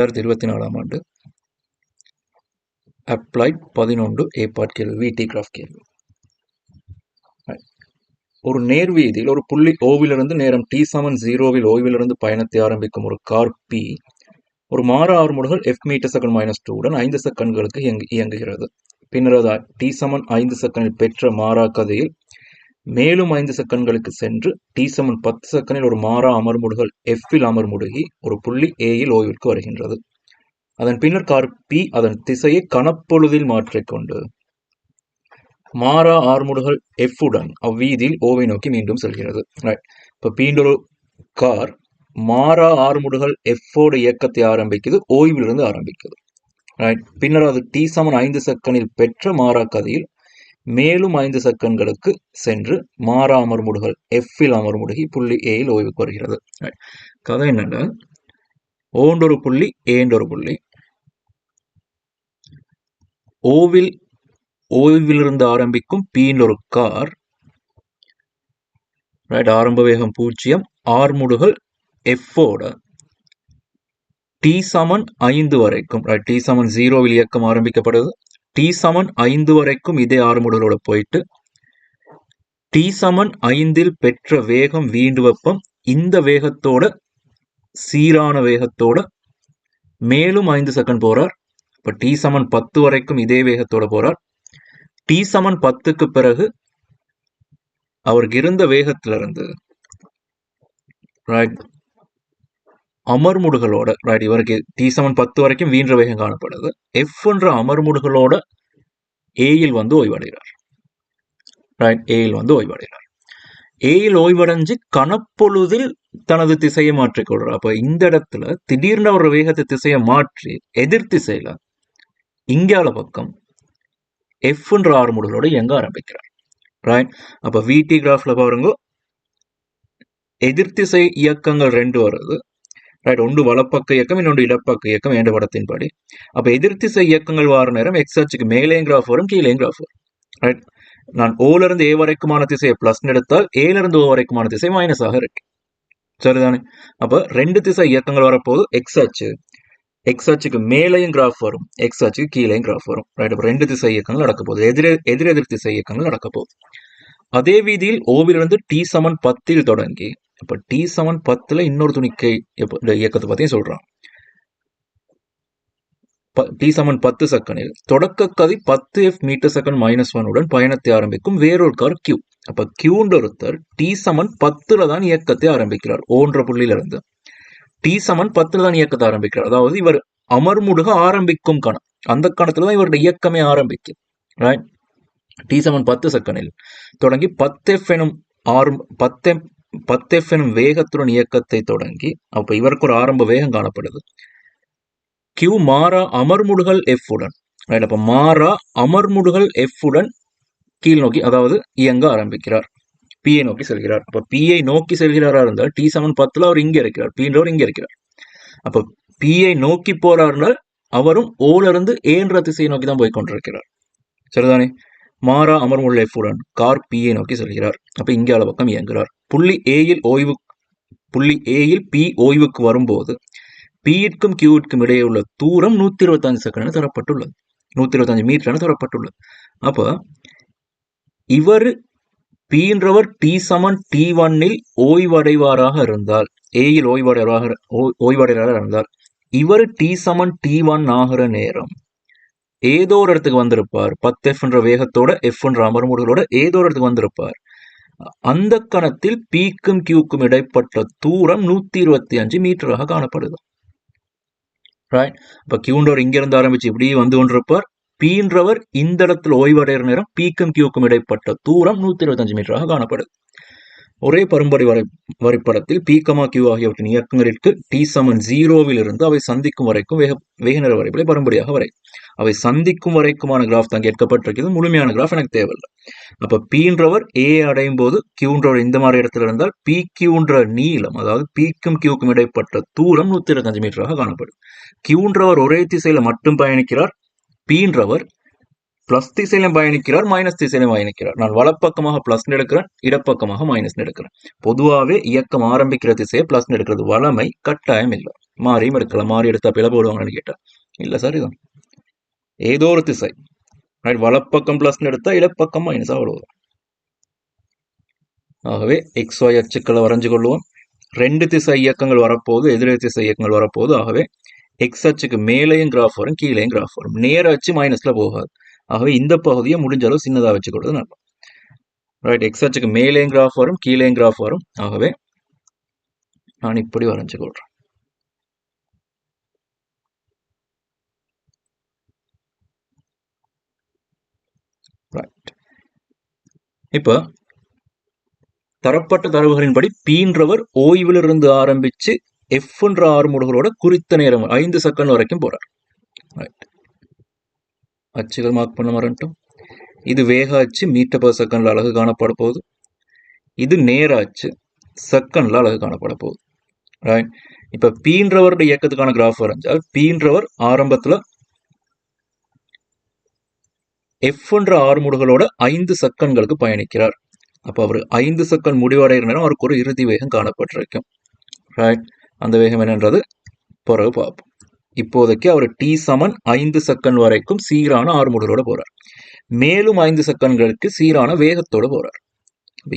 2024 ஆண்டு அப்ளைட் 11 ஏ பார்ட் கேள்வி, விடி கிராஃப் கேள்வி. ஒரு நேர்வீதியில் ஒரு புள்ளி ஓவிலிருந்து நேரம் t=0 ஓய்விலிருந்து பயணத்தை ஆரம்பிக்கும் ஒரு கார் பி ஒரு மாற ஆர்முடுகள் f m/s உடன் 5 செகண்ட்களுக்கு இயங்குகிறது. பின்னர் அது t=5 செகண்டில் பெற்ற மாறா கதியில் மேலும் 5 செகண்ட்களுக்கு சென்று t=10 செகண்டில் ஒரு மாறா அமர்முடுகள் f-இல் அமர்முடுகி ஒரு புள்ளி a-இல் ஓய்விற்கு வருகின்றது. அதன் பின்னர் கார் பி அதன் திசையை கணப்பொழுதில் மாற்றிக்கொண்டு மாறா ஆர்முடுகள் f-உடன் அவ்வீதியில் ஓவை நோக்கி மீண்டும் செல்கிறது. இப்போ மீண்டும் கார் மாறா ஆர்முடுகள் f-ஓட இயக்கத்தை ஆரம்பிக்குது, ஓய்விலிருந்து ஆரம்பிக்குது. பின்னர் அது t=5 செகண்டில் பெற்ற மாறா கதியில் மேலும் 5 செகண்ட்களுக்கு சென்று மாறா அமர்முடுகள் f-இல் அமர்முடுகி புள்ளி a-இல் ஓய்வுக்கு வருகிறது. கதை என்னன்னா, ஓண்டொரு புள்ளி ஏண்டொரு புள்ளி ஓய்விலிருந்து ஆரம்பிக்கும் பீன்ற ஒரு கார், ஆரம்ப வேகம் 0, ஆர்முடுகள் f-ஓட t=5 வரைக்கும் t=0 இயக்கம் ஆரம்பிக்கப்படுது. t=5 வரைக்கும் இதே ஆர்முடுகளோட போயிட்டு t=5 பெற்ற வேகம் வீண்டு வெப்பம் இந்த வேகத்தோட சீரான வேகத்தோட மேலும் 5 செகண்ட் போறார். இப்போ t=10 வரைக்கும் இதே வேகத்தோட போறார். t=10க்கு பிறகு அவருக்கு இருந்த வேகத்திலிருந்து அமர்முடுகளோட இவருக்கு t=10 வரைக்கும் வீண்ட வேகம் காணப்படுது. f-என்ற அமர்முடுகளோட a-இல் வந்து ஓய்வடைகிறார். a-இல் வந்து ஓய்வடைகிறார். a-இல் ஓய்வடைஞ்சு கணப்பொழுதில் தனது திசையை மாற்றிக்கொள்றார். அப்ப இந்த இடத்துல திடீர்னு ஒரு வேகத்தை திசையை மாற்றி எதிர் திசையில இங்கால பக்கம் f-என்ற ஆர்முடுகளோட இயங்க ஆரம்பிக்கிறார். அப்ப விடி கிராஃப்ல பாருங்க, எதிர்த்திசை இயக்கங்கள் 2 வருது. ஒன்று வலப்பக்க இயக்கம், இன்னொன்று இடப்பக்க இயக்கம் என்ற படத்தின்படி. அப்ப எதிர்த்திசை இயக்கங்கள் வார நேரம் எக்ஸ் அச்சுக்கு மேலேயும் கிராஃப் வரும், கீழேயும் கிராஃப் வரும். நான் ஓல இருந்து ஏ வரைக்குமான திசையை பிளஸ் எடுத்தால் ஏல இருந்து ஓ வரைக்குமான திசை மைனஸாக இருக்கு. சரிதானே? அப்ப 2 திசை இயக்கங்கள் வரப்போது எக்ஸ் அச்சுக்கு மேலேயும் கிராஃப் வரும், எக்ஸ் அச்சுக்கு கீழேயும் கிராஃப் வரும். அப்ப 2 திசை இயக்கங்கள் நடக்க போகுது, எதிரெதிர் திசை இயக்கங்கள் நடக்க போகுது. அதே வீதியில் ஓவிலிருந்து t=10 தொடங்கி, அப்ப t=10 இன்னொரு துணிக்கை இயக்கத்தை பத்தியும் சொல்றான். t=10 செகண்டில் தொடக்க கதி 10 f/s உடன் பயணத்தை ஆரம்பிக்கும் வேறொரு கார் Q. அப்ப Qன்ற ஒருத்தர் t=10 தான் இயக்கத்தை ஆரம்பிக்கிறார். ஓன்ற புள்ளியிலிருந்து t=10 தான் இயக்கத்தை ஆரம்பிக்கிறார். அதாவது இவர் அமர்முடுக ஆரம்பிக்கும் கணம், அந்த கணத்துலதான் இவருடைய இயக்கமே ஆரம்பிக்கும். t=10 செகண்டில் தொடங்கி 10f எனும் வேகத்துடன் இயக்கத்தை தொடங்கி, அப்ப இவருக்கு ஒரு ஆரம்ப வேகம் காணப்படுது. Q மாறா அமர்முடுகள் f-உடன், அப்ப மாறா அமர்முடுகள் f-உடன் கீழ் நோக்கி, அதாவது இயங்க ஆரம்பிக்கிறார். P-ஐ நோக்கி செல்கிறார். அப்ப P-ஐ நோக்கி செல்கிறாரா இருந்தால் t=10 அவர் இங்க இருக்கிறார், P-ன்றவர் இங்க இருக்கிறார். அப்ப P-ஐ நோக்கி போறாருனால் அவரும் ஓல இருந்து ஏன்ற திசையை நோக்கி தான் போய் கொண்டிருக்கிறார். சரிதானே? மாறா அமர்முடுகள் f-உடன் கார் P-ஐ நோக்கி செல்கிறார். அப்ப இங்கால பக்கம் இயங்குகிறார். புள்ளி A-இல் P ஓய்வுக்கு வரும்போது P-க்கும் Q-க்கும் இடையே உள்ள தூரம் 125 செகண்ட் என தரப்பட்டுள்ளது, 125 மீட்டர் என தரப்பட்டுள்ளது. அப்ப இவர் P-ன்றவர் t=t1 ஓய்வடைவாராக இருந்தால், A-இல் ஓய்வடைவாராக இருந்தால் இவர் t=t1 ஆகிற நேரம் ஏதோ ஒரு இடத்துக்கு வந்திருப்பார். 10f என்ற வேகத்தோட f என்ற அமர்முடுகளோட ஏதோ ஒரு இடத்துக்கு வந்திருப்பார். அந்த கணத்தில் P-க்கும் Q-க்கும் இடைப்பட்ட தூரம் 125 மீட்டராக காணப்படுது. அப்ப Q-ன்றவர் இங்கிருந்து ஆரம்பிச்சு இப்படி வந்து கொண்டிருப்பார். P-ன்றவர் இந்த இடத்துல ஓய்வடைகிற நேரம் P-க்கும் Q-க்கும் இடைப்பட்ட தூரம் 125 மீட்டராக காணப்படுது. ஒரே பரும்படி வரைபடத்தில் P, Q ஆகியவற்றின் இயக்கங்களுக்கு t=0 இருந்து அவை சந்திக்கும் வரைக்கும் வேகநேர வரைபடை பரும்படியாக வரை. அவை சந்திக்கும் வரைக்குமான கிராஃப் தான் கேட்கப்பட்டிருக்கிறது. முழுமையான கிராஃப் எனக்கு தேவையில்லை. அப்ப P-ன்றவர் A அடையும் போது Q-ன்றவர் இந்த மாதிரி இடத்துல இருந்தால் PQ-ன்ற நீளம், அதாவது P-க்கும் Q-க்கும் இடைப்பட்ட தூரம் 125 மீட்டராக காணப்படும். Q-ன்றவர் ஒரே திசையில மட்டும் பயணிக்கிறார். P-ன்றவர் பிளஸ் திசையிலும் பயணிக்கிறார், மைனஸ் திசையிலும் பயணிக்கிறார். நான் வலப்பக்கமாக பிளஸ் எடுக்கிறேன், இடப்பக்கமாக மைனஸ் எடுக்கிறேன். பொதுவாகவே இயக்கம் ஆரம்பிக்கிற திசையை பிளஸ் எடுக்கிறது வளமை, கட்டாயம் இல்லை. மாறியும் இருக்கலாம். மாறி எடுத்தா பிழை போடுவாங்கன்னு கேட்டா இல்ல சார், இதுதான் ஏதோ ஒரு திசை. வலப்பக்கம் பிளஸ் எடுத்தா இடப்பக்கம் மைனஸ், அவ்வளவுதான். ஆகவே XY அச்சுக்களை வரைஞ்சு கொள்வோம். 2 திசை இயக்கங்கள் வரப்போது, எதிரெதிர் திசை இயக்கங்கள் வரப்போது. ஆகவே எக்ஸ் அச்சுக்கு மேலேயும் கிராஃப் வரும், கீழேயும் கிராஃப் வரும். நேர அச்சு மைனஸ்ல போகாது. ஆகவே இந்த பகுதியை முடிஞ்ச அளவு சின்னதாக வச்சுக்கொள்வது நல்லா. ரைட், எக்ஸ் அச்சுக்கு மேலேயும் கிராஃப் வரும், கீழேயும் கிராஃப் வரும். ஆகவே நான் இப்படி வரைஞ்சு கொள்றேன். ரைட், இப்ப தரப்பட்ட தரவுகளின்படி பீன்றவர் ஓய்விலிருந்து ஆரம்பிச்சு எஃப் என்ற ஆறுமுடுகளோட குறித்த நேரம் 5 செகண்ட் வரைக்கும் போறார். அச்சுகள் மார்க் பண்ண மறந்துட்டோம். இது வேக அச்சு, மீட்டர் பர் செகண்ட்ல அழகு காணப்பட போகுது. இது நேர அச்சு, செகண்ட்ல அழகு காணப்பட போகுது. ரைட், இப்ப பீன்றவருடைய இயக்கத்துக்கான கிராஃப் வரைஞ்சால் பீன்றவர் ஆரம்பத்துல எஃப் என்ற ஆறுமுடுகளோட 5 செகண்ட்களுக்கு பயணிக்கிறார். அப்ப அவர் 5 செகண்ட் முடிவடைகிற நேரம் அவருக்கு ஒரு இறுதி வேகம் காணப்பட்டிருக்கும். ரைட், அந்த வேகம் என்னன்றது பிறகு பார்ப்போம். இப்போதைக்கு அவர் டி சமன் 5 செகண்ட் வரைக்கும் சீரான ஆறுமுடுகளோட போறார். மேலும் 5 செகண்ட்களுக்கு சீரான வேகத்தோட போறார்.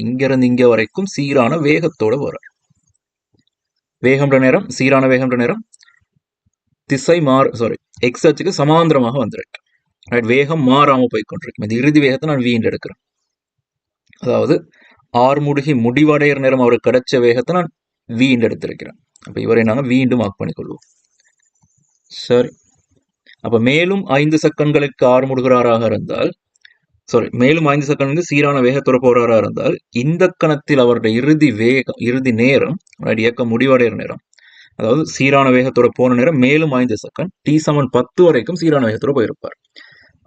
இங்கிருந்து இங்க வரைக்கும் சீரான வேகத்தோட போறார். வேகம்ன்ற நேரம், சீரான வேகம்ன்ற நேரம் திசை எக்ஸ் அச்சுக்கு சமாந்திரமாக வந்திருக்கு. ரைட், வேகம் மாறாம போய் கொண்டிருக்கும். இந்த இறுதி வேகத்தை நான் வீண்டு எடுக்கிறேன். அதாவது ஆறுமுடுகி முடிவடைகிற நேரம் அவருக்கு கிடைச்ச வேகத்தை நான் வீண்டு எடுத்திருக்கிறேன். அப்ப இவரை நாங்கள் வீண்டும் மார்க் பண்ணிக்கொள்வோம். சரி, அப்ப மேலும் 5 செகண்ட்களுக்கு ஆறுமுடுகிறாராக இருந்தால், மேலும் 5 செகண்ட்களுக்கு சீரான வேகத்தோட போறாரா இருந்தால், இந்த கணத்தில் அவருடைய இறுதி நேரம், இயக்கம் முடிவடைகிற நேரம், அதாவது சீரான வேகத்தோட போன நேரம் மேலும் 5 செகண்ட், டி சமன் 10 வரைக்கும் சீரான வேகத்தோட போயிருப்பார்.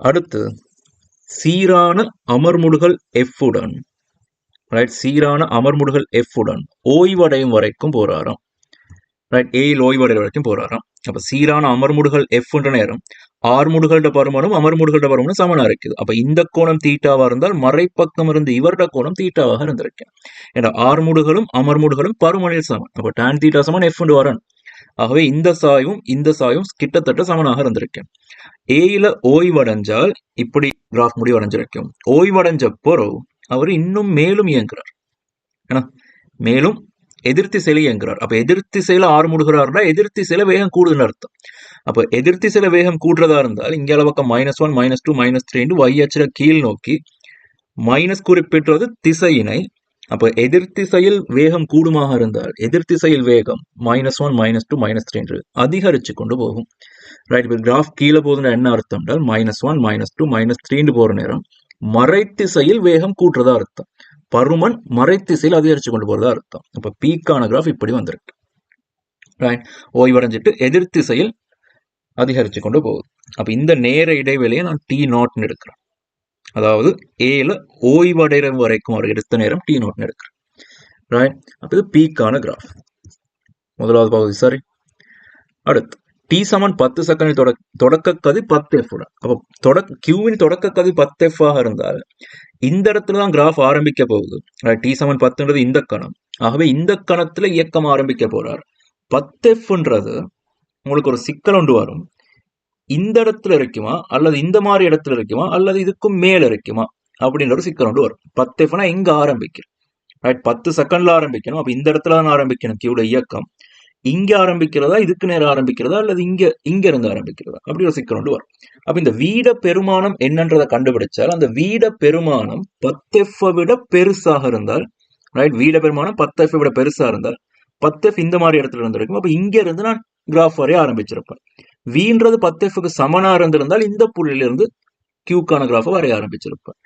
அடுத்து சீரான அமர்முடுகள் எஃப் உடன், சீரான அமர்முடுகள் எஃப் உடன் ஓய்வடையும் வரைக்கும் போறாராம். ரைட், ஏயில் ஓய்வடைகிற வரைக்கும் போறாராம். அப்ப சீரான அமர்முடுகள் எஃப் என்ற நேரம் ஆறுமுடுகளோட பருமனும் அமர்முடுகளோட பருமனும் சமனா இருக்குது. அப்ப இந்த கோணம் தீட்டாவா இருந்தால் மறைப்பக்கம் இருந்து இவருடைய கோணம் தீட்டாவாக இருந்திருக்கேன். ஏன்னா ஆறுமுடுகளும் அமர்முடுகளும் பருமனில் சமன். அப்ப டான் தீட்டா சமன் எஃப் வரன். ஆகவே இந்த சாயும் கிட்டத்தட்ட சமனாக இருந்திருக்கேன். ஏயில ஓய்வடைஞ்சால் இப்படி கிராஃப் முடிவடைஞ்சிருக்கும். ஓய்வடைஞ்ச பிறகு அவர் இன்னும் மேலும் இயங்குறார். ஏன்னா மேலும் எதிர்த்திசையில இயங்குறார். அப்ப எதிர்த்திசையில ஆறுமுடுகிறார்னா எதிர்த்திசையில வேகம் கூடுதல் அர்த்தம். அப்ப எதிர்த்திசையில வேகம் கூடுறதா இருந்தால் இங்க அளவுக்கு -1, -2, -3 y அச்சுல கீழ் நோக்கி மைனஸ் குறிப்பிட்டுறது திசையினை. அப்ப எதிர்த்திசையில் வேகம் கூடுமாக இருந்தால் எதிர்த்திசையில் வேகம் -1, -2, -3 அதிகரிச்சு கொண்டு போகும். ரைட், இப்ப கிராஃப் கீழே போகுதுன்னா என்ன அர்த்தம் என்றால் -1, -2, -3 போற நேரம் மறைத்திசையில் வேகம் கூட்டுறதா அர்த்தம். பருமன் மறைத்திசையில் அதிகரிச்சு கொண்டு போறதா அர்த்தம். அப்ப பீக்கான கிராஃப் இப்படி வந்திருக்கு. ரைட், ஓய்வடைஞ்சிட்டு எதிர்த்திசையில் அதிகரிச்சு கொண்டு போகுது. அப்ப இந்த நேர இடைவெளியை நான் T0 எடுக்கிறேன். அதாவது ஏல ஓய்வடைகிற வரைக்கும் அவர் எடுத்த நேரம் T0 எடுக்கிறேன். ரைட், அப்ப இது பீக்கான கிராஃப். முதலாவது பகுதி சரி. அடுத்து டி சமன் 10 செகண்ட் தொடக்க கதி 10F உடன். அப்போ கியூவின் தொடக்க கதி 10F ஆக இருந்தால் இந்த இடத்துல தான் கிராஃப் ஆரம்பிக்க போகுது. டி சமன் 10ன்றது இந்த கணம். ஆகவே இந்த கணத்துல இயக்கம் ஆரம்பிக்க போறார். 10Fன்றது உங்களுக்கு ஒரு சிக்கல் ஒன்று வரும். இந்த இடத்துல இருக்குமா அல்லது இந்த மாதிரி இடத்துல இருக்குமா அல்லது இதுக்கும் மேல இருக்குமா அப்படின்ற ஒரு சிக்கல் ஒன்று வரும். 10Fனா எங்க ஆரம்பிக்கும்? ரைட், 10 செகண்ட்ல ஆரம்பிக்கணும். அப்ப இந்த இடத்துல தான் ஆரம்பிக்கணும் கியூட இயக்கம். இங்க ஆரம்பிக்கிறதா, இதுக்கு நேரம் ஆரம்பிக்கிறதா, அல்லது இங்க இருந்து ஆரம்பிக்கிறதா, அப்படி ஒரு சிக்கல் ஒன்று வரும். அப்ப இந்த வீட பெருமானம் என்னன்றதை கண்டுபிடிச்சால் அந்த வீட பெருமானம் 10F விட பெருசாக இருந்தால், ரைட், வீட பெருமானம் 10F விட பெருசா இருந்தால் 10F இந்த மாதிரி இடத்துல இருந்திருக்கும். அப்ப இங்க இருந்து நான் கிராஃப் வரைய ஆரம்பிச்சிருப்பேன். வீன்றது 10Fக்கு சமனா இருந்திருந்தால் இந்த புள்ளியிலிருந்து கியூக்கான கிராஃபை வரைய ஆரம்பிச்சிருப்பேன்.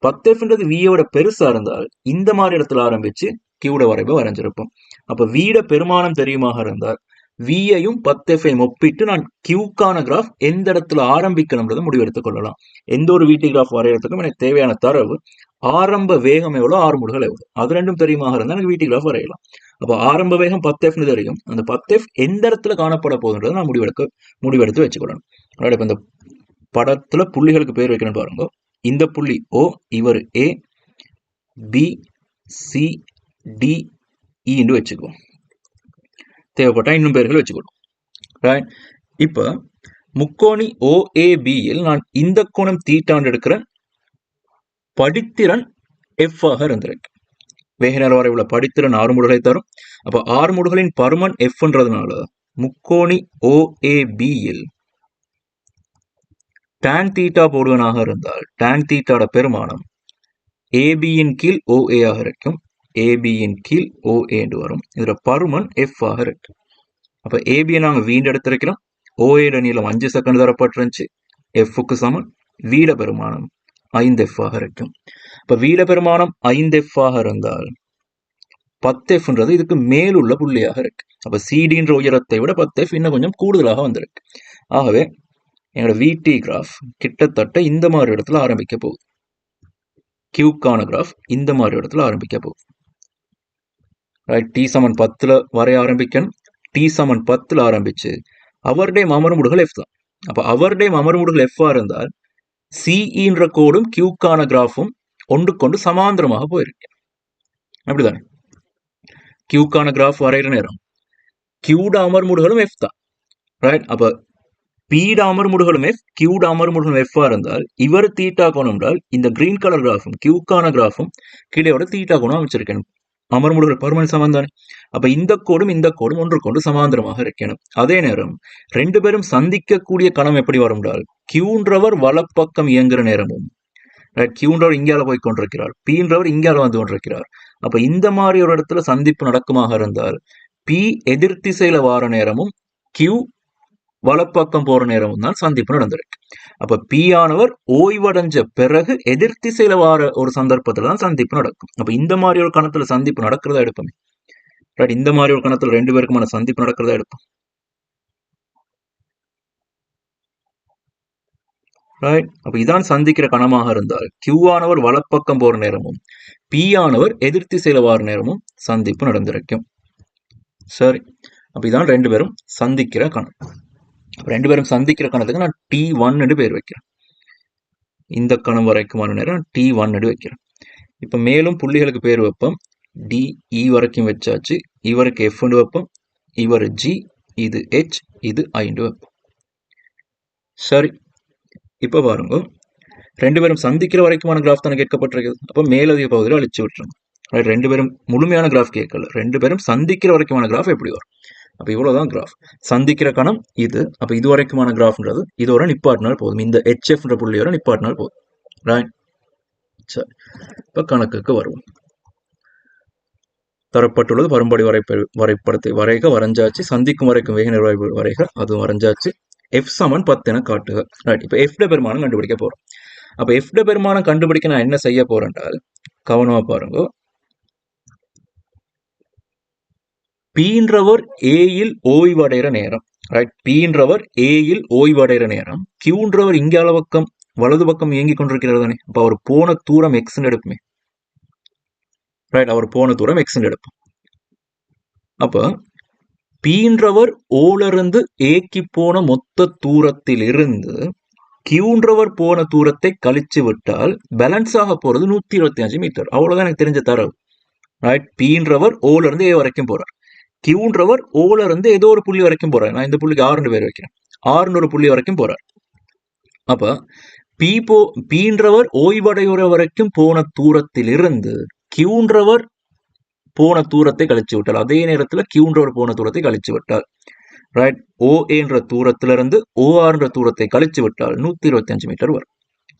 10Fன்றது வியோட பெருசா இருந்தால் இந்த மாதிரி இடத்துல ஆரம்பிச்சு கியூட வரைவை வரைஞ்சிருப்போம். அப்ப வீட பெருமானம் தெரியுமாக இருந்தால் வியையும் 10Fையும் ஒப்பிட்டு நான் கியூக்கான கிராஃப் எந்த இடத்துல ஆரம்பிக்கணும்ன்றதை முடிவெடுத்துக் கொள்ளலாம். எந்த ஒரு வீட்டு கிராஃப் வரையறதுக்கும் எனக்கு தேவையான தரவு ஆரம்ப வேகம் எவ்வளோ, ஆறுமுடுகள் எவ்வளோ, அது ரெண்டும் தெரியுமாக இருந்தால் எனக்கு வீட்டு கிராஃப் வரையலாம். அப்ப ஆரம்ப வேகம் 10Fன்னு தெரியும். அந்த 10F எந்த இடத்துல காணப்பட போகுதுன்றதை நான் முடிவெடுத்து வச்சுக்கொள்ளணும். இப்ப இந்த படத்துல புள்ளிகளுக்கு பேர் வைக்கணும்னு பாருங்க. இந்த புள்ளி O, இவர் A, B, C, D, E என்று வச்சுக்குவோம். தேவைப்பட்டா இன்னும் பேர்கள் வச்சுக்கணும். ரைட். இப்போ முக்கோணி OABயில் நான் இந்த கோணம் தீட்டாண்டு எடுக்கிறேன். படித்திறன் F ஆக இருந்திருக்கு. வேகநேர வரைவுள்ள படித்திறன் 6 மூடுகளை தரும். அப்போ 6 மூடுகளின் பருமன் Fன்றதுனால முக்கோணி OABயில் tan தீட்டா போடுவனாக இருந்தால் tan தீட்டாட பெருமானம் ABயின் கீழ் OA ஆக இருக்கும். ABயின் கீழ் OA என்று வரும். இதோட பருமன் F ஆக இருக்கு. அப்போ ABயை நாங்கள் வீண்டு எடுத்திருக்கிறோம். OA நீளம் 5 செகண்ட் தரப்பட்டிருந்துச்சு. Fக்கு சமன். வீட பெருமானம் 5F ஆக இருக்கும். இப்போ வீட பெருமானம் 5F ஆக இருந்தால் 10Fன்றது இதுக்கு மேலுள்ள புள்ளியாக இருக்கு. அப்போ CDன்ற உயரத்தை விட 10F இன்னும் கொஞ்சம் கூடுதலாக வந்திருக்கு. ஆகவே எங்களோட VT கிராஃப் கிட்டத்தட்ட இந்த மாதிரி இடத்துல ஆரம்பிக்க போகுது. கியூக்கான கிராஃப் இந்த மாதிரி இடத்துல ஆரம்பிக்க போகுது. ரைட். T = 10 வரைய ஆரம்பிக்கணும். T = 10 ஆரம்பிச்சு அவருடைய அமர்முடுகள் F தான். அப்போ அவருடைய அமர்முடுகள் F இருந்தால் CEன்ற கோடும் கியூக்கான கிராஃபும் ஒன்றுக்கொண்டு சமாந்திரமாக போயிருக்கு. அப்படிதானே? கியூக்கான கிராஃப் வரைகிற நேரம் கியூட அமர்முடுகளும் F தான். ரைட். அப்போ பீட அமர்முடுகளும் F, கியூட அமர்முடுகளும் F இருந்தால் இவர் தீட்டா கோணம் என்றால் இந்த கிரீன் கலர் கிராஃபும் கியூக்கான கிராஃபும் கீழே தீட்டா கோணம் அமைச்சிருக்கணும். அமர்முடுகள் பருமன் சமம் தானே. அப்ப இந்த கோடும் ஒன்றுக்கொண்டு சமாந்திரமாக இருக்கணும். அதே நேரம் 2 பேரும் சந்திக்கக்கூடிய கணம் எப்படி வரும் என்றால் கியூன்றவர் வலப்பக்கம் இயங்குற நேரமும் கியூன்றவர் இங்கால போய் கொண்டிருக்கிறார், பீன்றவர் இங்கால வந்து கொண்டிருக்கிறார். அப்ப இந்த மாதிரி ஒரு இடத்துல சந்திப்பு நடக்குமாக இருந்தால் பி எதிர் திசையில வார நேரமும் கியூ வலப்பக்கம் போற நேரமும் தான் சந்திப்பு நடந்திருக்கு. அப்ப பி ஆனவர் ஓய்வடைஞ்ச பிறகு எதிர் திசையில வார ஒரு சந்தர்ப்பத்துல தான் சந்திப்பு நடக்கும். அப்ப இந்த மாதிரி ஒரு கணத்துல சந்திப்பு நடக்கிறதா எடுப்போமே. ரைட். இந்த மாதிரி ஒரு கணத்துல 2 பேருக்குமான சந்திப்பு நடக்கிறதா எடுப்போம். ரைட். அப்ப இதான் சந்திக்கிற கணமாக இருந்தால் கியூ ஆனவர் வலப்பக்கம் போற நேரமும் பி ஆனவர் எதிர் திசையில வார நேரமும் சந்திப்பு நடந்திருக்கும். சரி. அப்ப இதான் 2 பேரும் சந்திக்கிற கணம். 2 பேரும் சந்திக்கிற கணத்துக்கு நான் T1 பேர் வைக்கிறேன். இந்த கணம் வரைக்குமான நேரம் T1 வைக்கிறேன். இப்ப மேலும் புள்ளிகளுக்கு பேர் வைப்போம். DE வரைக்கும் வச்சாச்சு. இவருக்கு F வைப்போம், இவர் G, இது H, இது I வைப்போம். சரி. இப்ப பாருங்க, 2 பேரும் சந்திக்கிற வரைக்குமான கிராஃப் தானே கேட்கப்பட்டிருக்குது. அப்ப மேலதிக பகுதியில் அழிச்சு விட்டுருங்க. 2 பேரும் முழுமையான கிராஃப் கேட்கல. 2 பேரும் சந்திக்கிற வரைக்குமான கிராஃப் எப்படி வரும்? அப்ப இவ்வளவுதான் கிராஃப். சந்திக்கிற கணம் இது. அப்ப இது வரைக்குமான கிராஃப்ன்றது இதோட நிப்பாட்டினால் போதும். இந்த HFன்ற புள்ளியோட நிப்பாட்டினால் போதும். ரைட். சரி. இப்ப கணக்குக்கு வருவோம். தரப்பட்டுள்ளது பரும்படி வரைபடத்தை வரைக வரைஞ்சாச்சு. சந்திக்கும் வரைக்கும் வேகநேர வரைவு வரைக அதுவும் வரைஞ்சாச்சு. F = 10 என காட்டுக. ரைட். இப்ப F பெருமானம் கண்டுபிடிக்க போறோம். அப்ப F பெருமானம் கண்டுபிடிக்க நான் என்ன செய்ய போறேன் என்றால் கவனமா பாருங்க. பீன்றவர் ஏயில் ஓய்வடைகிற நேரம். ரைட். பீன்றவர் ஏயில் ஓய்வடைகிற நேரம் கியூன்றவர் இங்கால பக்கம் வலது பக்கம் இயங்கிக் கொண்டிருக்கிறது தானே. அப்ப அவர் போன தூரம் X எடுப்புமே. ரைட். அவர் போன தூரம் X எடுப்போம். அப்ப பீன்றவர் ஓலிருந்து ஏக்கி போன மொத்த தூரத்தில் இருந்து கியூன்றவர் போன தூரத்தை கழிச்சு விட்டால் பேலன்ஸ் ஆக போறது 125 மீட்டர். அவ்வளவுதான் எனக்கு தெரிஞ்ச தரவு. ரைட். பீன்றவர் ஓலிருந்து ஏ வரைக்கும் போறார். கியூன்றவர் ஓல இருந்து ஏதோ ஒரு புள்ளி வரைக்கும் போறாரு. நான் இந்த புள்ளிக்கு 6 பேர் வைக்கிறேன். 6 புள்ளி வரைக்கும் போறார். அப்ப பீன்றவர் ஓய்வடையுற வரைக்கும் போன தூரத்தில் இருந்து கியூன்றவர் போன தூரத்தை கழிச்சு விட்டார். அதே நேரத்துல கியூன்றவர் போன தூரத்தை கழிச்சு விட்டார். ரைட். OA என்ற தூரத்திலிருந்து OR என்ற தூரத்தை கழிச்சு விட்டால் 125 மீட்டர் வரும்.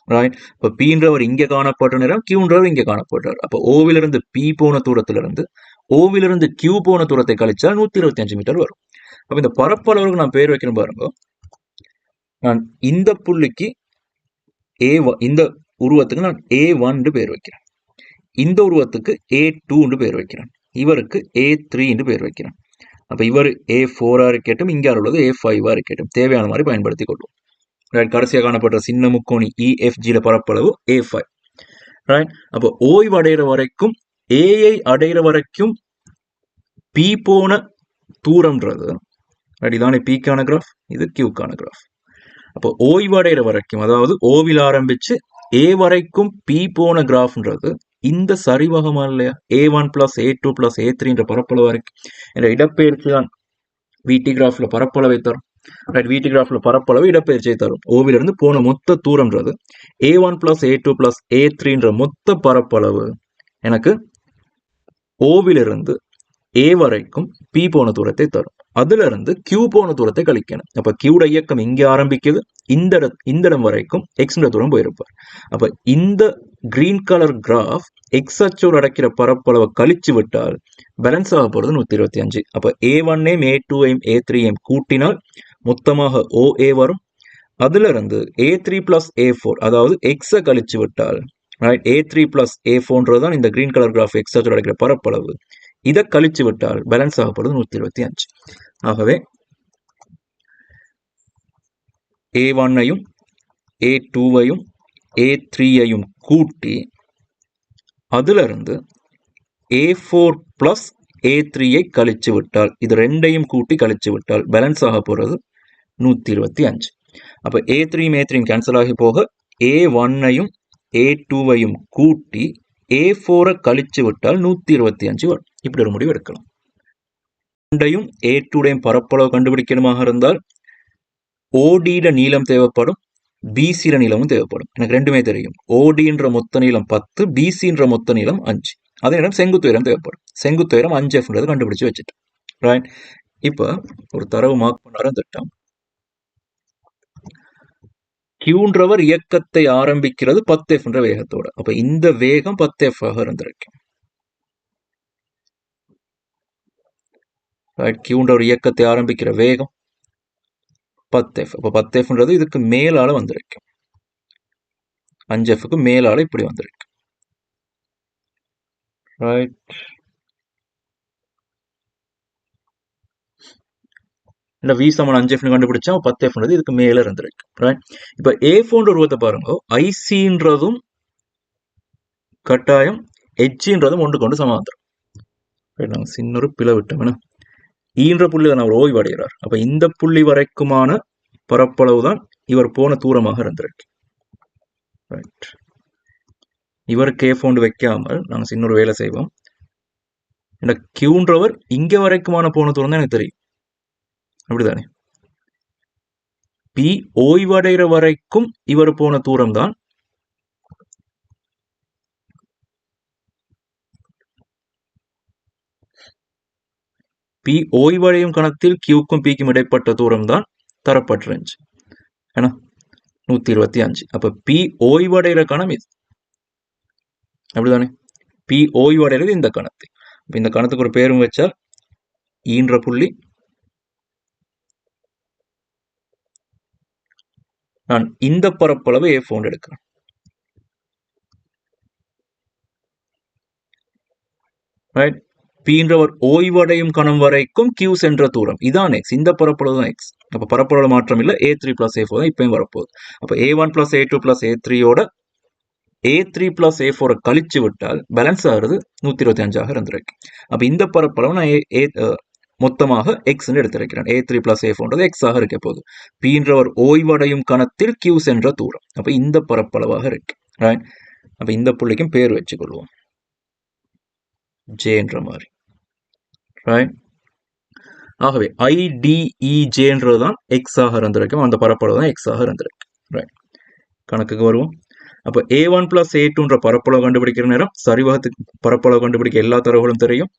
ரைட். இப்ப பீன்றவர் இங்க காணப்பட்ட நேரம் கியூன்றவர் இங்க காணப்பட்டார். அப்ப ஓவிலிருந்து பி போன தூரத்திலிருந்து ஓவிலிருந்து கியூ போன தூரத்தை கழிச்சால் 125 மீட்டர் வரும். அப்ப இந்த பரப்பளவுக்கு நான் பேர் வைக்கணும் பாருங்க. நான் இந்த புள்ளிக்கு இந்த உருவத்துக்கு நான் A1 பேர் வைக்கிறேன். இந்த உருவத்துக்கு A2 பேர் வைக்கிறேன். இவருக்கு A3 பேர் வைக்கிறேன். அப்ப இவர் A4 இருக்கட்டும், இங்க உள்ளது A5 இருக்கட்டும். தேவையான மாதிரி பயன்படுத்தி கொள்வோம். ரைட். கடைசியாக காணப்படுற சின்ன முக்கோணி EFGல பரப்பளவு A5. ரைட். அப்ப ஓய்வடைகிற வரைக்கும் ஏஐ அடைகிற வரைக்கும் பி போன தூரம்ன்றது இதானே பிக்கான கிராஃப், இது கியூக்கான கிராஃப். அப்போ ஓய்வடைகிற வரைக்கும், அதாவது ஓவில் ஆரம்பிச்சு ஏ வரைக்கும் பி போன கிராஃப்ன்றது இந்த சரிவகமா இல்லையா? A1 + A2 + A3 பரப்பளவு வரைக்கும் என்ற இடப்பெயர்ச்சி தான் VT கிராஃப்ல பரப்பளவை தரும். ரைட், VT கிராஃப்ல பரப்பளவு இடப்பெயர்ச்சியை தரும். ஓவிலிருந்து போன மொத்த தூரம்ன்றது A1 + A2 + A3ன்ற மொத்த பரப்பளவு எனக்கு ஓவிலிருந்து A வரைக்கும் P போன தூரத்தை தரும். அதுல இருந்து Q போன தூரத்தை கழிக்கணும். அப்ப Qட இயக்கம் இங்கே ஆரம்பிக்குது, இந்த இடம் வரைக்கும் Xன்ற தூரம் போயிருப்பார். அப்ப இந்த கிரீன் கலர் கிராஃப் எக்ஸ் அச்சோடு அடைக்கிற பரப்பளவை கழிச்சு விட்டால் பேலன்ஸ் ஆக போறது 125. அப்ப A1ஐயும் A2ஐயும் A3ஐயும் கூட்டினால் மொத்தமாக OA வரும். அதுல இருந்து A3 + A4 அதாவது எக்ஸை கழிச்சு விட்டால் ரைட், A3 + A4 தான் இந்த கிரீன் கலர் கிராஃப் எக்ஸ் அச்சோடு அடைக்கிற பரப்பளவு. இதை கழிச்சு விட்டால் பேலன்ஸ் ஆகப்படுது 125. ஆகவே A1ஐயும் A2ஐயும் A3ஐயும் கூட்டி அதுல இருந்து A4 + A3ஐ கழிச்சு விட்டால், இது ரெண்டையும் கூட்டி கழிச்சு விட்டால் பேலன்ஸ் ஆக போறது 125. அப்ப A3யும் A3யும் கேன்சல் ஆகி போக A1ஐயும் A2ஐயும் கூட்டி A4 கழிச்சு விட்டால் 125 வரும். இப்படி ஒரு முடிவு எடுக்கலாம். ரெண்டையும் A2டையும் பரப்பளவு கண்டுபிடிக்கணுமாக இருந்தால் ODட நீளம் தேவைப்படும், BCட நீளமும் தேவைப்படும். எனக்கு ரெண்டுமே தெரியும். ODன்ற மொத்த நீளம் 10, BCன்ற மொத்த நீளம் 5. அதே நேரம் செங்குத்து உயரம் தேவைப்படும். செங்குத்து உயரம் 5Fன்றது கண்டுபிடிச்சு வச்சுட்டு ரைட். இப்ப ஒரு தரவு மார்க் பண்ணார திட்டம். Qன்றவர் இயக்கத்தை ஆரம்பிக்கிறது 10F என்ற வேகத்தோட. அப்ப இந்த வேகம் 10F ஆக இருந்திருக்கு. Qன்றவர் இயக்கத்தை ஆரம்பிக்கிற வேகம் 10F. அப்ப 10Fன்றது இதுக்கு மேலால வந்திருக்கு, 5Fக்கு மேலால இப்படி வந்திருக்கு. ரைட், இந்த V = 5F கண்டுபிடிச்சா 10Fன்றது இதுக்கு மேல இருந்திருக்கு. ரைட், இப்ப A4ன்ற உருவத்தை பாருங்க. ICன்றதும் கட்டாயம் Hன்றதும் ஒன்று கொண்டு சமாந்தரம். நாங்க சின்ன ஒரு பிழை விட்டோம். ஈன்ற புள்ளி தான் அவர் ஓய்வு அடைகிறார். அப்ப இந்த புள்ளி வரைக்குமான பரப்பளவு தான் இவர் போன தூரமாக இருந்திருக்கு. ரைட், இவருக்கு A4 வைக்காமல் நாங்க சின்ன ஒரு வேலை செய்வோம். இந்த Qன்றவர் இங்க வரைக்குமான போன தூரம் தான் எனக்கு தெரியும், அப்படிதானே? P ஓய்வடைகிற வரைக்கும் இவர் போன தூரம் தான் P ஓய்வடையும் கணத்தில் Qக்கும் Pக்கும் இடைப்பட்ட தூரம் தான் தரப்பட்டிருந்துச்சு. ஏன்னா 125. அப்ப P ஓய்வடைகிற கணம் இது, அப்படிதானே? P ஓய்வடைகிறது இந்த கணத்தை. இந்த கணத்துக்கு ஒரு பேரும் வச்சால் ஈன்ற புள்ளி. நான் இந்த பரப்பளவு A4 எடுக்கிறேன். ரைட், Pன்றவர் ஓய்வடையும் கணம் வரைக்கும் Q சென்ற தூரம் இதான் X. இந்த பரப்பளவு தான் X. அப்ப பரப்பளவு மாற்றம் இல்லை, A3 + A4 தான் இப்பயும் வரப்போகுது. அப்ப A1 + A2 + A3யோட A3 + A4 கழிச்சு விட்டால் பேலன்ஸ் ஆகிறது 125 இருந்திருக்கு. அப்ப இந்த பரப்பளவு நான் மொத்தமாக X எடுத்திருக்கிறேன். A3 + A4 X ஆக இருக்க போகுது. Pன்றவர் ஓய்வடையும் கணத்தில் Q சென்ற தூரம். அப்ப இந்த பரப்பளவாக இருக்கு. ரைட், அப்ப இந்த புள்ளிக்கும் பேர் வச்சுக்கொள்வோம், Jன்ற மாதிரி. ரைட், ஆகவே IDEJன்றதுதான் X ஆக இருந்திருக்கும். அந்த பரப்பளவு தான் X ஆக இருந்திருக்கு. ரைட், கணக்குக்கு வருவோம். அப்ப A1 + A2ன்ற பரப்பளவு கண்டுபிடிக்கிற நேரம் சரிவகத்துக்கு பரப்பளவு கண்டுபிடிக்க எல்லா தரவுகளும் தெரியும்.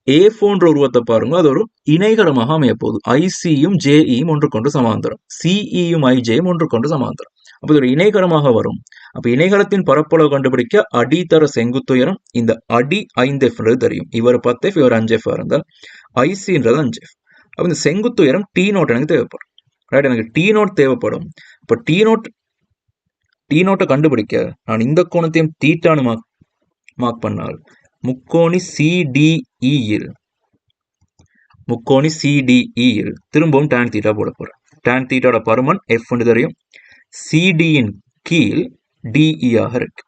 A4ன்ற உருவத்தை பாருங்க, அது ஒரு இணைகரமாக அமைய போகுது. ICயும் JEயும் ஒன்று கொண்டு சமாந்தரம், CEயும் IJயும் ஒன்று கொண்டு சமாந்தரம். அப்ப இது ஒரு இணைகரமாக வரும். அப்ப இணைகரத்தின் பரப்பளவு கண்டுபிடிக்க அடித்தர செங்குத்துயரம் இந்த அடி 5Fன்றது தெரியும். இவர் 10F இவர் 5F இருந்தால் ICன்றது 5F. அப்ப இந்த செங்குத்துயரம் T0 எனக்கு தேவைப்படும். ரைட், எனக்கு T0 தேவைப்படும். இப்ப T0 கண்டுபிடிக்க நான் இந்த கோணத்தையும் தீட்டானு மார்க் பண்ணால் முக்கோணி CDEயில் திரும்பவும் tan θ போட போறேன். tan θோட பருமன் F தெரியும், CDயின் கீழ் DE ஆக இருக்கு.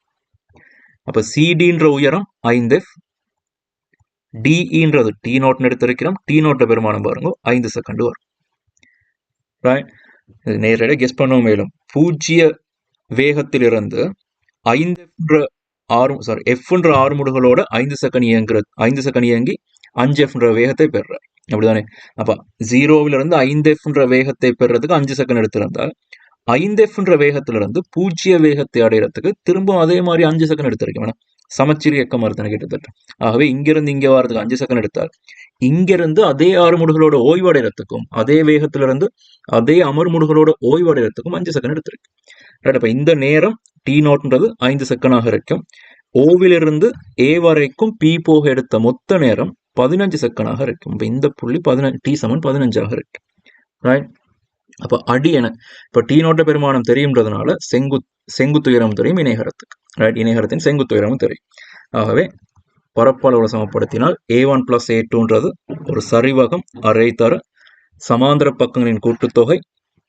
அப்ப CDன்ற உயரம் 5F, DEன்றது T0 எடுத்திருக்கிறோம். T0 பெருமானம் பாருங்க 5 செகண்ட் வரும். ரைட், நேரடியாக கெஸ் பண்ண மேலும் 0 வேகத்திலிருந்து 5F என்ற ஆறுமுடுகளோட 5 செகண்ட் இயங்கி 5Fன்ற வேகத்தை பெறுறார். அப்படிதானே? அப்ப 0விலிருந்து 5Fன்ற வேகத்தை பெறுறதுக்கு 5 செகண்ட் எடுத்திருந்தால் 5Fன்ற வேகத்திலிருந்து 0 வேகத்தை அடையறதுக்கு திரும்ப அதே மாதிரி 5 செகண்ட் எடுத்திருக்கேன். சமச்சீர் இயக்கம் வருதுன்னு கிட்டத்தட்ட. ஆகவே இங்கிருந்து இங்க வரதுக்கு 5 செகண்ட் எடுத்தால் இங்கிருந்து அதே ஆறுமுடுகளோட ஓய்வடைறதுக்கும் அதே வேகத்திலிருந்து அதே அமர்முடுகளோட ஓய்வடைறதுக்கும் 5 செகண்ட் எடுத்திருக்கு. ரைட். அப்ப இந்த நேரம் T0ன்றது 5 செகண்டாக இருக்கும். ஓவிலிருந்து ஏ வரைக்கும் பி போக எடுத்த மொத்த நேரம் 15 செகண்டாக இருக்கும். இப்ப இந்த புள்ளி 15 T = 15ஆக இருக்கு. ரைட். அப்ப அடி என இப்ப T0 பெருமானம் தெரியும்ன்றதுனால செங்குத்துயரம் தெரியும் இணைகரத்துக்கு. ரைட். இணைகரத்தின் செங்குத்துயரமும் தெரியும். ஆகவே பரப்பளவுல சமப்படுத்தினால் A1 + A2ன்றது ஒரு சரிவகம் அரை தர சமாந்தர பக்கங்களின் கூட்டுத்தொகை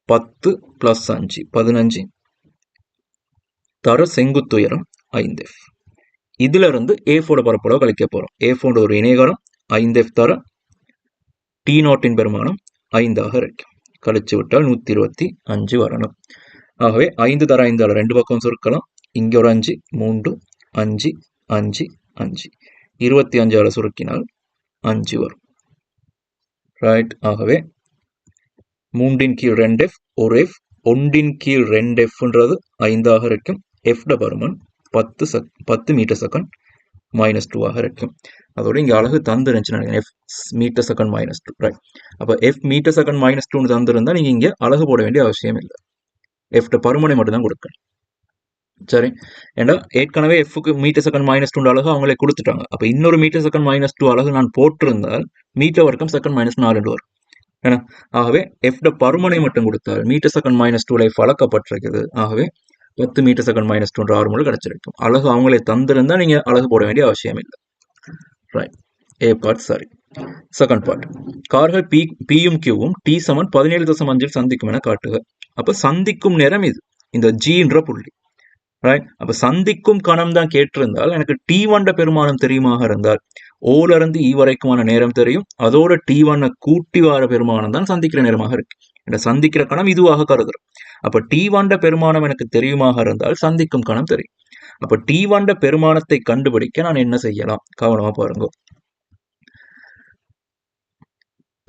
10 + 5 15 தர செங்குத்துயரம் 5F. இதுல இருந்து A4 பரப்பளவு கழிக்க போறோம். A4 ஒரு இணைகரம் 5F தர T0 பெருமானம் 5ஆக இருக்கும். கழிச்சு விட்டால் 125 வரணும். ஆகவே 5 தர 5 2 பக்கம் சுருக்கலாம். இங்க ஒரு 5 3 5 5 5 25 சுருக்கினால் 5 வரும். ரைட். ஆகவே 3/2 2F 1F 1/2 2Fன்றது 5ஆக இருக்கும். F பருமன் 10 மீட்டர் செகண்ட் -2ஆக இருக்கும். அதோட இங்க அலகு தந்துருந்துச்சு F மீட்டர் செகண்ட் -2. ரைட். அப்ப F மீட்டர் செகண்ட் -2 தந்திருந்தா நீங்க இங்க அலகு போட வேண்டிய அவசியம் இல்லை. F பருமனை மட்டும் தான் கொடுக்கணும். சரி. ஏன்னா ஏற்கனவே Fக்கு மீட்டர் செகண்ட் -2 அலகு அவங்களே கொடுத்துட்டாங்க. அப்ப இன்னொரு மீட்டர் செகண்ட் -2 அலகு நான் போட்டிருந்தால் மீட்டர் வர்க்கம் செகண்ட் -4 வரும். ஏன்னா ஆகவே F பருமனை மட்டும் கொடுத்தால் மீட்டர் செகண்ட் -2 பழக்கப்பட்டிருக்குது. ஆகவே 10 மீட்டர் செகண்ட் -2 ஆறுமுறை கிடைச்சிருக்கும். அலகு அவங்களே தந்திருந்தா நீங்க அலகு போட வேண்டிய அவசியம் இல்லை. ரைட். ஏ பார்ட் சரி. Second part. கார்கள் பியும் கியூவும் T = 17.5 சந்திக்கும் என காட்டுக. அப்ப சந்திக்கும் நேரம் இது இந்த ஜின்ற புள்ளி. ரைட். அப்ப சந்திக்கும் கணம் தான் கேட்டிருந்தால் எனக்கு T1 பெருமானம் தெரியுமாக இருந்தால் ஓல இருந்து இ வரைக்குமான நேரம் தெரியும். அதோட T1 கூட்டி வார பெருமானம் தான் சந்திக்கிற நேரமாக இருக்கு. இந்த சந்திக்கிற கணம் இதுவாக கருதுறோம். அப்ப T1 பெருமானம் எனக்கு தெரியுமாக இருந்தால் சந்திக்கும் கணம் தெரியும். அப்ப T1 பெருமானத்தை கண்டுபிடிக்க நான் என்ன செய்யலாம்? கவனமா பாருங்க.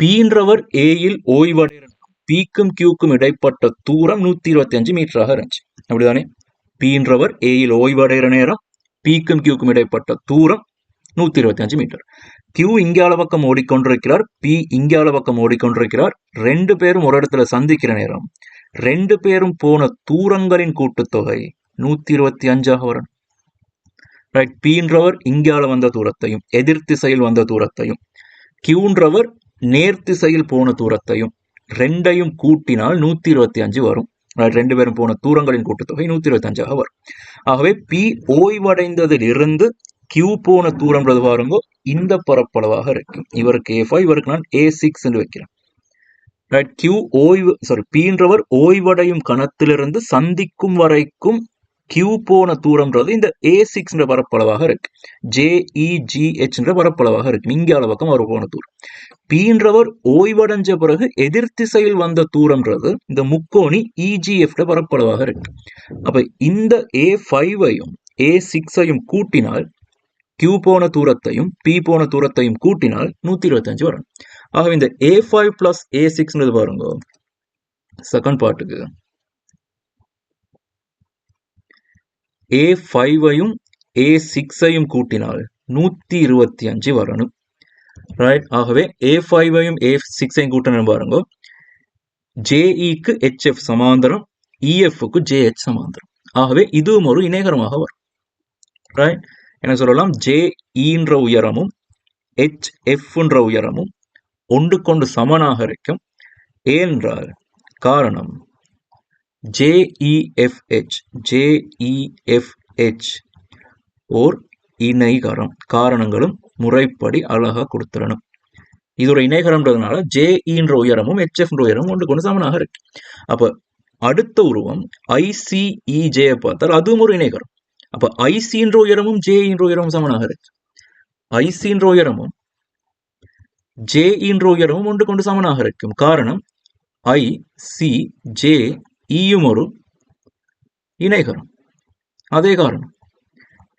Pன்றவர் ஏயில் ஓய்வடைகிற Pக்கும் Qக்கும் இடைப்பட்ட தூரம் 125 மீட்டராக இருந்துச்சு. அப்படிதானே? Pன்றவர் ஏயில் ஓய்வடைகிற நேரம் Pக்கும் Qக்கும் இடைப்பட்ட தூரம் 125 மீட்டர். Q இங்கால பக்கம் ஓடிக்கொண்டிருக்கிறார், P இங்கால பக்கம் ஓடிக்கொண்டிருக்கிறார். 2 பேரும் ஒரு இடத்துல சந்திக்கிற நேரம் 2 பேரும் போன தூரங்களின் கூட்டுத்தொகை 125ஆக வரணும். ரைட். Pன்றவர் இங்கால வந்த தூரத்தையும் எதிர் திசையில் வந்த தூரத்தையும் Qன்றவர் நேர்த்திசையில் போன தூரத்தையும் ரெண்டையும் கூட்டினால் 125 வரும். 2 பேரும் போன தூரங்களின் கூட்டுத்தொகை 125ஆக வரும். ஆகவே P ஓய்வடைந்ததில் இருந்து Q போன தூரம்ன்றது பாருங்க இந்த பரப்பளவாக இருக்கும். இவருக்கு A5 இவருக்கு நான் A6 என்று வைக்கிறேன். ரைட். Pன்றவர் ஓய்வடையும் கணத்திலிருந்து சந்திக்கும் வரைக்கும் Q போன தூரம்ன்றது இந்த A6 பரப்பளவாக இருக்கு. JEGH பரப்பளவாக இருக்கு. இங்கால பக்கம் அவர் போன தூரம். Pன்றவர் ஓய்வடைஞ்ச பிறகு எதிர் திசையில் வந்த தூரம்ன்றது இந்த முக்கோணி EGF பரப்பளவாக இருக்கு. அப்ப இந்த A5ஐயும் A6ஐயும் கூட்டினால் Q போன தூரத்தையும் P போன தூரத்தையும் கூட்டினால் 125 வரும். ஆகவே இந்த A5 + A6 பாருங்க செகண்ட் பார்ட்டுக்கு A5ஐயும் A6ஐயும் கூட்டினால் 125 வரணும். ரைட். ஆகவே A5ஐயும் A6ஐயும் கூட்டணும் பாருங்க. JEக்கு HF சமாந்தரம், EFக்கு JH சமாந்தரம். ஆகவே இதுவும் ஒரு இணைகரமாக வரும். ரைட். என்ன சொல்லலாம்? JEன்ற உயரமும் HFன்ற உயரமும் ஒன்றுக்கொண்டு சமனாக இருக்கும். ஏனென்றால் காரணம் JEFH ஓர் இணைகரம். காரணங்களும் முறைப்படி அழகா கொடுத்துடணும். இது ஒரு இணைகரம்ன்றதுனால JEன்ற உயரமும் HFன்ற உயரமும் ஒன்றுக்கொண்டு சமனாக இருக்கு. அப்ப அடுத்த உருவம் ICEJ பார்த்தால் அதுவும் ஒரு இணைகரம். அப்ப ICன்ற உயரமும் JEன்ற உயரமும் சமனாக இருக்கு. ICன்ற உயரமும் JEன்ற உயரமும் ஒன்றுக்கொண்டு சமனாக இருக்கும். காரணம் ICJEயும் ஒரு இணைகரம். அதே காரணம்.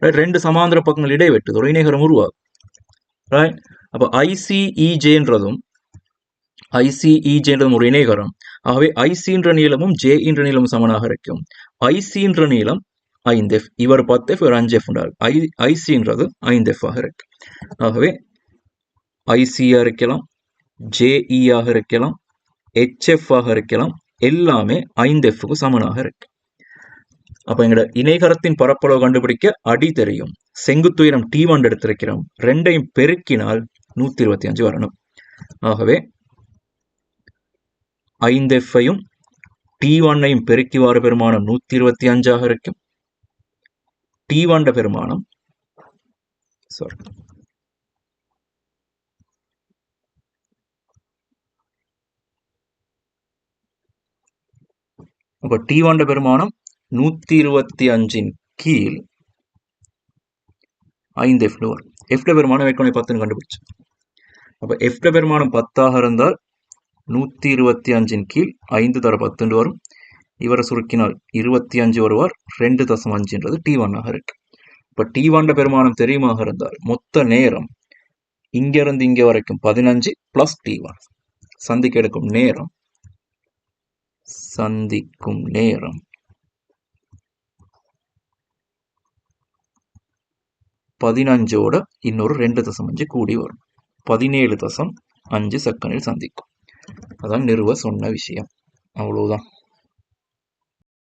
ரெண்டு சமாந்தர பக்கங்கள் இடைவெட்டுது ஒரு இணைகரம் உருவாகும். ரைட். அப்ப ICEJன்றதும் ஐசிஇஜென்றது ஒரு இணைகரம். ஆகவே ஐசின்ற நீளமும் ஜே என்ற நீளமும் சமனாக இருக்கும். ஐசின்ற நீளம் 5F, இவர் 10F, இவர் 5F என்றால் ஐசின்றது 5F ஆக இருக்கு. ஆகவே ஐசியா இருக்கலாம், ஜேஇ ஆக இருக்கலாம், HF ஆக இருக்கலாம், எல்லாமே 5Fக்கு சமனாக இருக்கு. அப்ப எங்களோட இணைகரத்தின் பரப்பளவு கண்டுபிடிக்க அடி தெரியும், செங்குத்துயரம் T1 எடுத்திருக்கிறோம், ரெண்டையும் பெருக்கினால் 125 வரணும். ஆகவே 5Fஐயும் T1ஐயும் பெருக்கி வார பெருமானம் 125 ஆக இருக்கும். T1 பெருமானம் அப்ப T1 பெருமானம் 125 கீழ் 5F வரும். F பெருமானம் ஏற்கனவே 10 கண்டுபிடிச்சு. அப்ப F பெருமானம் 10 இருந்தால் 125 கீழ் 5 தர 10 வரும். இவரை சுருக்கினால் 25 வருவார். 2.5 T1 ஆக இருக்கு. இப்ப T1 பெருமானம் தெரியுமாக இருந்தால் மொத்த நேரம் இங்க இருந்து இங்க வரைக்கும் 15 பிளஸ் T1. சந்திக்க எடுக்கும் நேரம் 15ஓட இன்னொரு 2.5 கூடி வரும். 17.5 செகண்டில் சந்திக்கும். அதான் நிறுவ சொன்ன விஷயம். அவ்வளவுதான்.